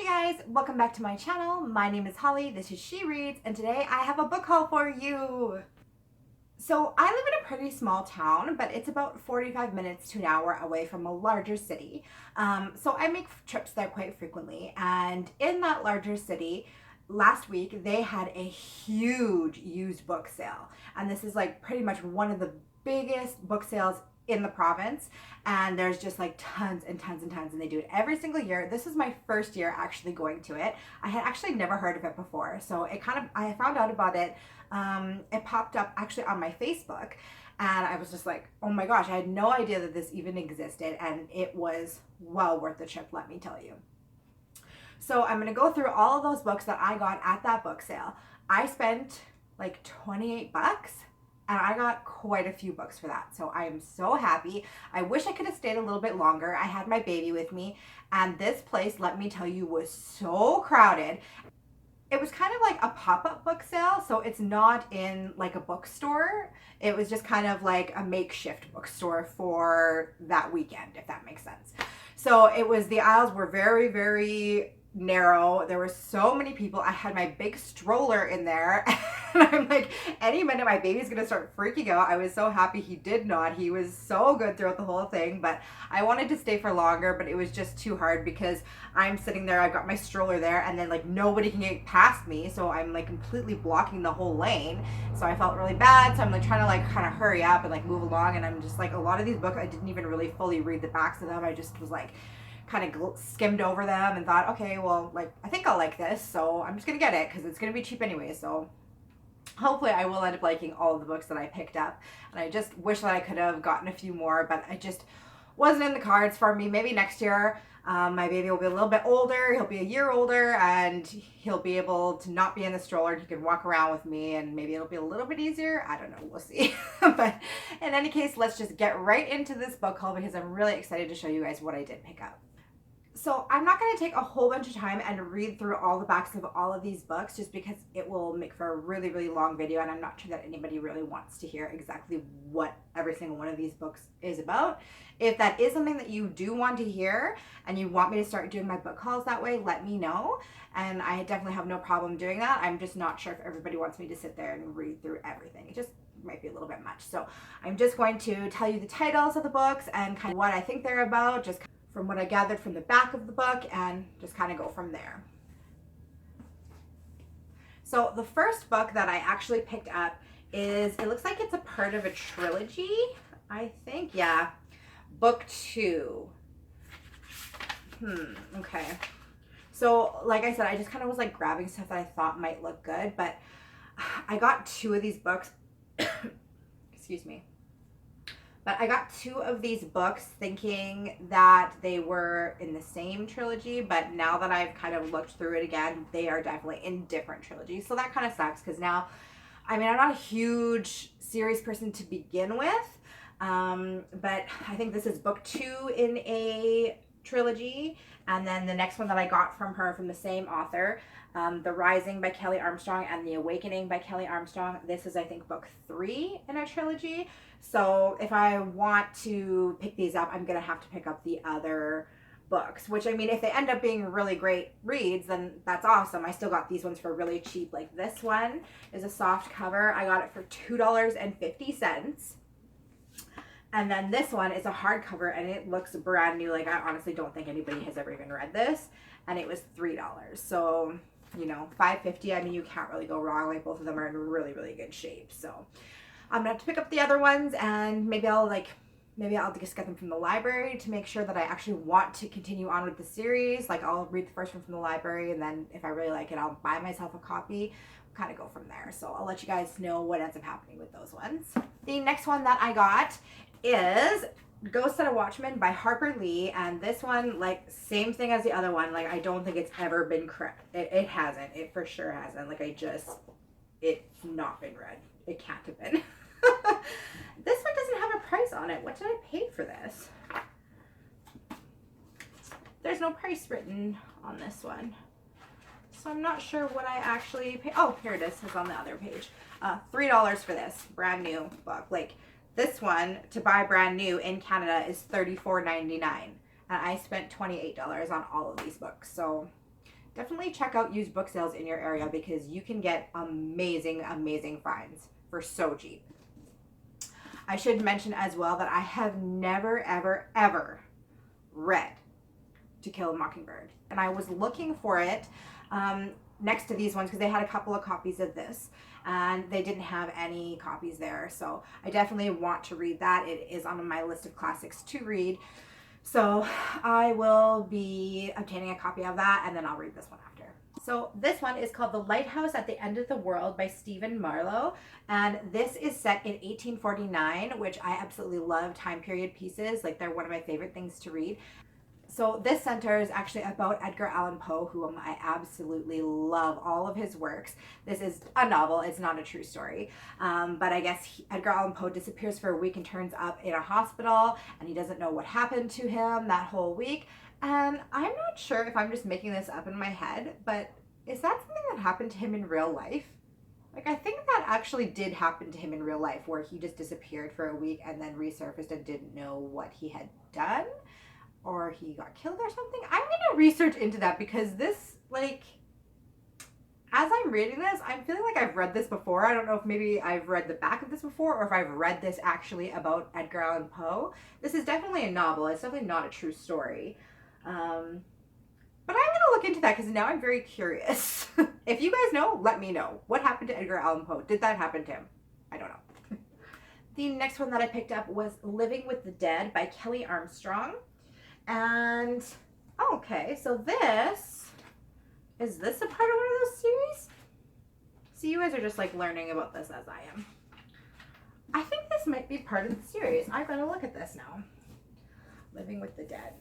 Hey guys, welcome back to my channel. My name is Holly, this is She Reads, and today I have a book haul for you. So I live in a pretty small town, but it's about 45 minutes to an hour away from a larger city. So I make trips there quite frequently, and in that larger city, last week they had a huge used book sale. And this is like pretty much one of the biggest book sales in the province, and there's just like tons and tons and tons, and they do it every single year. This is my first year actually going to it. I had actually never heard of it before, so I found out about it. It popped up actually on my Facebook, and I was just like, oh my gosh, I had no idea that this even existed, and it was well worth the trip, let me tell you. So I'm gonna go through all of those books that I got at that book sale. I spent like 28 bucks, and I got quite a few books for that. So I am so happy. I wish I could have stayed a little bit longer. I had my baby with me, and this place, let me tell you, was so crowded. It was kind of like a pop-up book sale, so it's not in like a bookstore. It was just kind of like a makeshift bookstore for that weekend, if that makes sense. So it was, the aisles were very, very narrow. There were so many people. I had my big stroller in there, and I'm like, any minute my baby's gonna start freaking out. I was so happy he did not. He was so good throughout the whole thing, but I wanted to stay for longer, but it was just too hard because I'm sitting there, I've got my stroller there, and then like nobody can get past me, so I'm like completely blocking the whole lane. So I felt really bad, so I'm like trying to like kind of hurry up and like move along, and I'm just like, a lot of these books I didn't even really fully read the backs of them. I just was like kind of skimmed over them and thought, okay, well, like I think I'll like this, so I'm just gonna get it because it's gonna be cheap anyway. So hopefully I will end up liking all of the books that I picked up, and I just wish that I could have gotten a few more, but I just wasn't in the cards for me. Maybe next year. My baby will be a little bit older. He'll be a year older, and he'll be able to not be in the stroller, and he can walk around with me, and maybe it'll be a little bit easier. I don't know. We'll see. But in any case, let's just get right into this book haul because I'm really excited to show you guys what I did pick up. So I'm not going to take a whole bunch of time and read through all the backs of all of these books just because it will make for a really, really long video, and I'm not sure that anybody really wants to hear exactly what every single one of these books is about. If that is something that you do want to hear and you want me to start doing my book hauls that way, let me know, and I definitely have no problem doing that. I'm just not sure if everybody wants me to sit there and read through everything. It just might be a little bit much. So I'm just going to tell you the titles of the books and kind of what I think they're about, just from what I gathered from the back of the book, and just kind of go from there. So the first book that I actually picked up is, it looks like it's a part of a trilogy, I think. Yeah, book 2. Okay. So like I said, I just kind of was like grabbing stuff that I thought might look good, but I got 2 of these books. Excuse me. But I got 2 of these books thinking that they were in the same trilogy, but now that I've kind of looked through it again, they are definitely in different trilogies. So that kind of sucks because now, I mean, I'm not a huge series person to begin with, but I think this is book 2 in a trilogy. And then the next one that I got from her, from the same author, The Rising by Kelly Armstrong and The Awakening by Kelly Armstrong. This is, I think, book 3 in a trilogy. So if I want to pick these up, I'm going to have to pick up the other books, which, I mean, if they end up being really great reads, then that's awesome. I still got these ones for really cheap. Like this one is a soft cover. I got it for $2.50. And then this one is a hardcover, and it looks brand new. Like, I honestly don't think anybody has ever even read this. And it was $3. So, you know, $5.50. I mean, you can't really go wrong. Like, both of them are in really, really good shape. So I'm gonna have to pick up the other ones, and maybe I'll just get them from the library to make sure that I actually want to continue on with the series. Like, I'll read the first one from the library, and then if I really like it, I'll buy myself a copy, kind of go from there. So I'll let you guys know what ends up happening with those ones. The next one that I got is Ghost at a Watchman by Harper Lee, and this one, like, same thing as the other one. Like, I don't think it's ever been correct. It hasn't. It for sure hasn't. Like, it's not been read. It can't have been. This one doesn't have a price on it. What did I pay for this? There's no price written on this one, so I'm not sure what I actually paid. Oh, here it is. It's on the other page. $3 for this brand new book. Like, this one, to buy brand new in Canada, is $34.99, and I spent $28 on all of these books. So definitely check out used book sales in your area because you can get amazing, amazing finds for so cheap. I should mention as well that I have never, ever, ever read To Kill a Mockingbird. And I was looking for it next to these ones because they had a couple of copies of this and they didn't have any copies there. So I definitely want to read that. It is on my list of classics to read. So I will be obtaining a copy of that and then I'll read this one after. So this one is called The Lighthouse at the End of the World by Stephen Marlowe. And this is set in 1849, which I absolutely love time period pieces. Like they're one of my favorite things to read. So this center is actually about Edgar Allan Poe, whom I absolutely love all of his works. This is a novel, it's not a true story. But I guess Edgar Allan Poe disappears for a week and turns up in a hospital and he doesn't know what happened to him that whole week. And I'm not sure if I'm just making this up in my head, but is that something that happened to him in real life? Like, I think that actually did happen to him in real life, where he just disappeared for a week and then resurfaced and didn't know what he had done. Or he got killed or something. I'm gonna research into that because this, like, as I'm reading this, I'm feeling like I've read this before. I don't know if maybe I've read the back of this before or if I've read this actually about Edgar Allan Poe. This is definitely a novel. It's definitely not a true story. But I'm gonna look into that because now I'm very curious. If you guys know, let me know. What happened to Edgar Allan Poe? Did that happen to him? I don't know. The next one that I picked up was Living with the Dead by Kelly Armstrong. And okay, so is this a part of one of those series? So you guys are just like learning about this as I am. I think this might be part of the series. I'm gonna look at this now. Living with the Dead.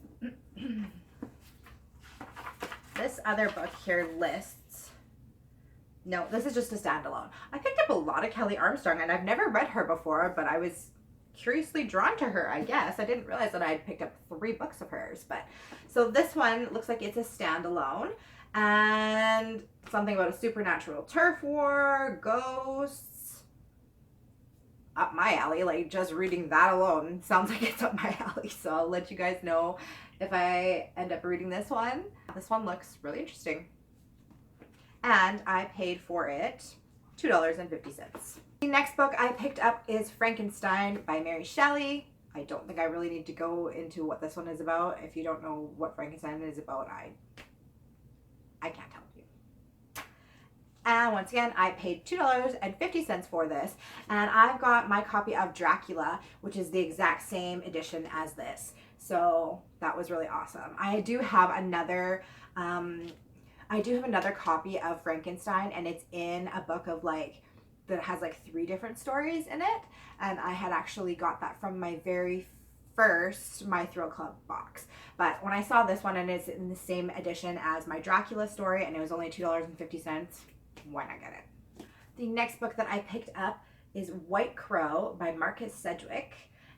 This other book here lists, no, this is just a standalone. I picked up a lot of Kelly Armstrong and I've never read her before, but I was curiously drawn to her, I guess. I didn't realize that I had picked up 3 books of hers. But so this one looks like it's a standalone and something about a supernatural turf war, ghosts. Up my alley. Like, just reading that alone sounds like it's up my alley. So I'll let you guys know if I end up reading this one. This one looks really interesting. And I paid for it $2.50. The next book I picked up is Frankenstein by Mary Shelley. I don't think I really need to go into what this one is about. If you don't know what Frankenstein is about, I can't help you. And once again, I paid $2.50 for this. And I've got my copy of Dracula, which is the exact same edition as this. So that was really awesome. I do have another copy of Frankenstein, and it's in a book of like, that has like 3 different stories in it. And I had actually got that from my very first My Thrill Club box. But when I saw this one and it's in the same edition as my Dracula story and it was only $2.50, why not get it? The next book that I picked up is White Crow by Marcus Sedgwick.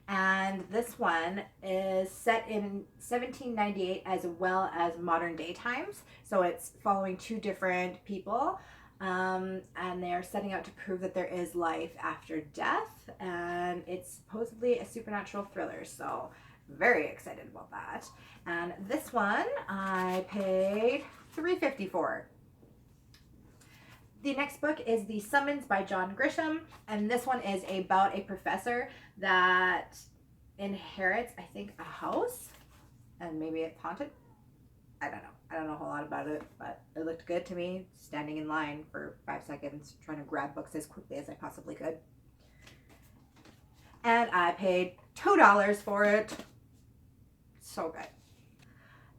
And this one is set in 1798 as well as modern day times. So it's following 2 different people. And they're setting out to prove that there is life after death, and it's supposedly a supernatural thriller, so very excited about that. And this one I paid $3.50 for. The next book is The Summons by John Grisham, and this one is about a professor that inherits, I think, a house, and maybe it's haunted. I don't know. I don't know a whole lot about it, but it looked good to me, standing in line for 5 seconds, trying to grab books as quickly as I possibly could. And I paid $2 for it. So good.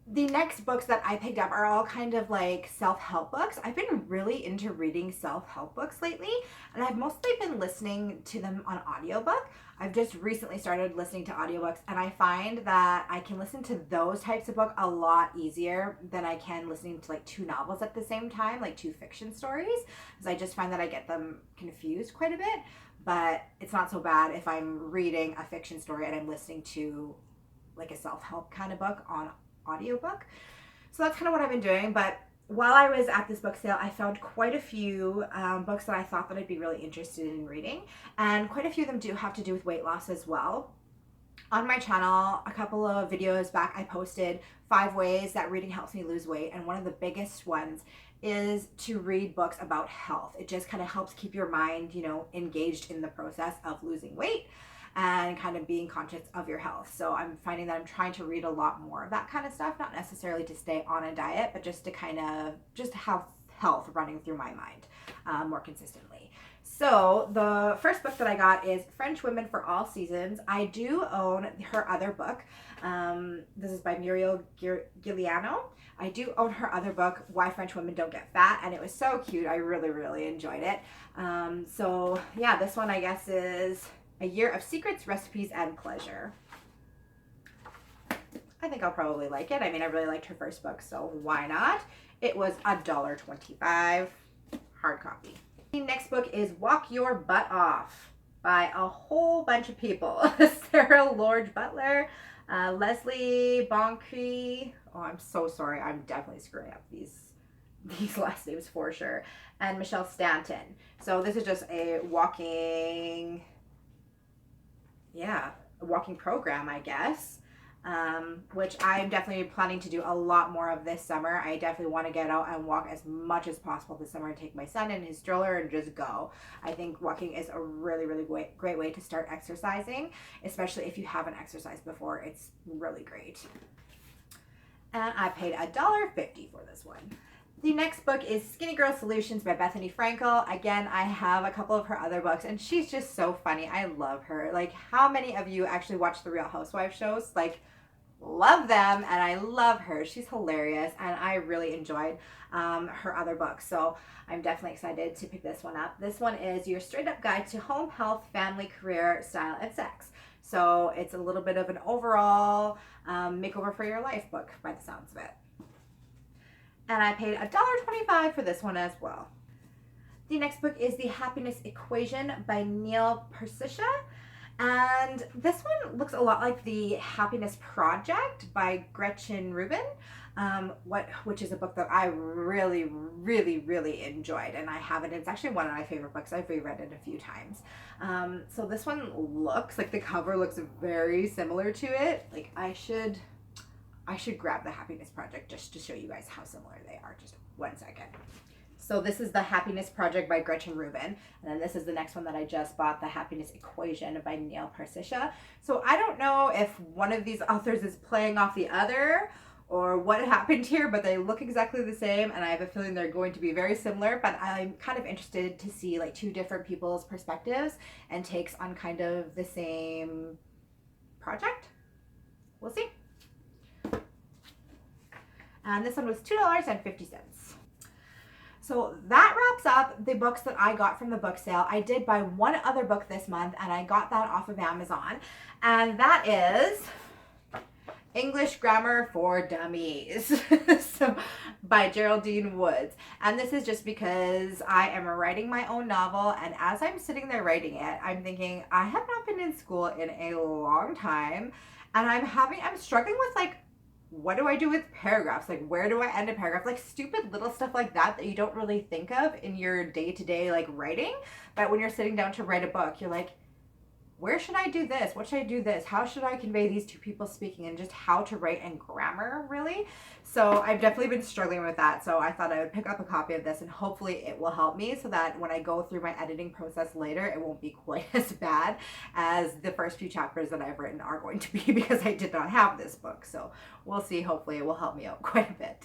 The next books that I picked up are all kind of like self-help books. I've been really into reading self-help books lately, and I've mostly been listening to them on audiobook. I've just recently started listening to audiobooks, and I find that I can listen to those types of books a lot easier than I can listening to like 2 novels at the same time, like 2 fiction stories, because I just find that I get them confused quite a bit. But it's not so bad if I'm reading a fiction story and I'm listening to like a self-help kind of book on audiobook. So that's kind of what I've been doing. But while I was at this book sale, I found quite a few books that I thought that I'd be really interested in reading, and quite a few of them do have to do with weight loss as well. On my channel, a couple of videos back, I posted 5 ways that reading helps me lose weight. And one of the biggest ones is to read books about health. It just kind of helps keep your mind, engaged in the process of losing weight and kind of being conscious of your health. So I'm finding that I'm trying to read a lot more of that kind of stuff, not necessarily to stay on a diet, but just to kind of just have health running through my mind more consistently. So the first book that I got is French Women for All Seasons. I do own her other book. This is by Muriel Giuliano. I do own her other book, Why French Women Don't Get Fat, and it was so cute. I really, really enjoyed it. So yeah, this one I guess is A Year of Secrets, Recipes, and Pleasure. I think I'll probably like it. I mean, I really liked her first book, so why not? It was $1.25, hard copy. The next book is Walk Your Butt Off by a whole bunch of people. Sarah Lord Butler, Leslie Bonkree. Oh, I'm so sorry. I'm definitely screwing up these last names for sure. And Michelle Stanton. So this is just a walking program, I guess. Which I'm definitely planning to do a lot more of this summer. I definitely want to get out and walk as much as possible this summer and take my son in his stroller and just go. I think walking is a really, really great way to start exercising, especially if you haven't exercised before. It's really great. And I paid $1.50 for this one. The next book is Skinny Girl Solutions by Bethany Frankel. Again, I have a couple of her other books, and she's just so funny. I love her. Like, how many of you actually watch the Real Housewives shows? Like, love them, and I love her. She's hilarious, and I really enjoyed her other books. So I'm definitely excited to pick this one up. This one is Your Straight Up Guide to Home, Health, Family, Career, Style, and Sex. So it's a little bit of an overall makeover for your life book by the sounds of it. And I paid $1.25 for this one as well. The next book is The Happiness Equation by Neil Persicha. And this one looks a lot like The Happiness Project by Gretchen Rubin, which is a book that I really, really, really enjoyed. And I have it. It's actually one of my favorite books. I've reread it a few times. So this one looks like the cover looks very similar to it. Like I should grab The Happiness Project just to show you guys how similar they are. Just 1 second. So this is The Happiness Project by Gretchen Rubin. And then this is the next one that I just bought, The Happiness Equation by Neil Persicha. So I don't know if one of these authors is playing off the other or what happened here, but they look exactly the same. And I have a feeling they're going to be very similar, but I'm kind of interested to see like two different people's perspectives and takes on kind of the same project. We'll see. And this one was $2.50. So that wraps up the books that I got from the book sale. I did buy one other book this month, and I got that off of Amazon. And that is English Grammar for Dummies so, by Geraldine Woods. And this is just because I am writing my own novel, and as I'm sitting there writing it, I'm thinking, I have not been in school in a long time, and I'm struggling with like, what do I do with paragraphs? Like, where do I end a paragraph? Like, stupid little stuff like that that you don't really think of in your day-to-day, like, writing. But when you're sitting down to write a book, you're like, where should I do this? What should I do this? How should I convey these two people speaking, and just how to write and grammar, really? So I've definitely been struggling with that. So I thought I would pick up a copy of this, and hopefully it will help me so that when I go through my editing process later, it won't be quite as bad as the first few chapters that I've written are going to be, because I did not have this book. So we'll see. Hopefully it will help me out quite a bit.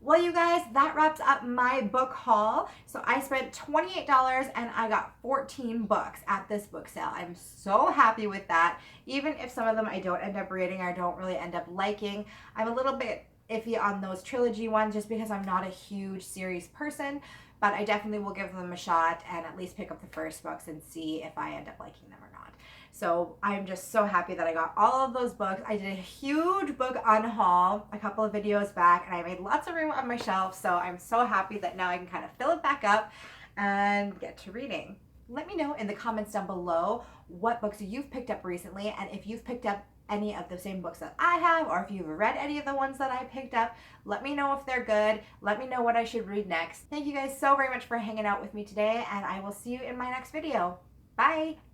Well, you guys, that wraps up my book haul. So I spent $28 and I got 14 books at this book sale. I'm so happy with that. Even if some of them I don't end up reading or I don't really end up liking, I'm a little bit iffy on those trilogy ones just because I'm not a huge series person, but I definitely will give them a shot and at least pick up the first books and see if I end up liking them or not. So I'm just so happy that I got all of those books. I did a huge book unhaul a couple of videos back, and I made lots of room on my shelf. So I'm so happy that now I can kind of fill it back up and get to reading. Let me know in the comments down below what books you've picked up recently, and if you've picked up any of the same books that I have, or if you've read any of the ones that I picked up. Let me know if they're good. Let me know what I should read next. Thank you guys so very much for hanging out with me today, and I will see you in my next video. Bye!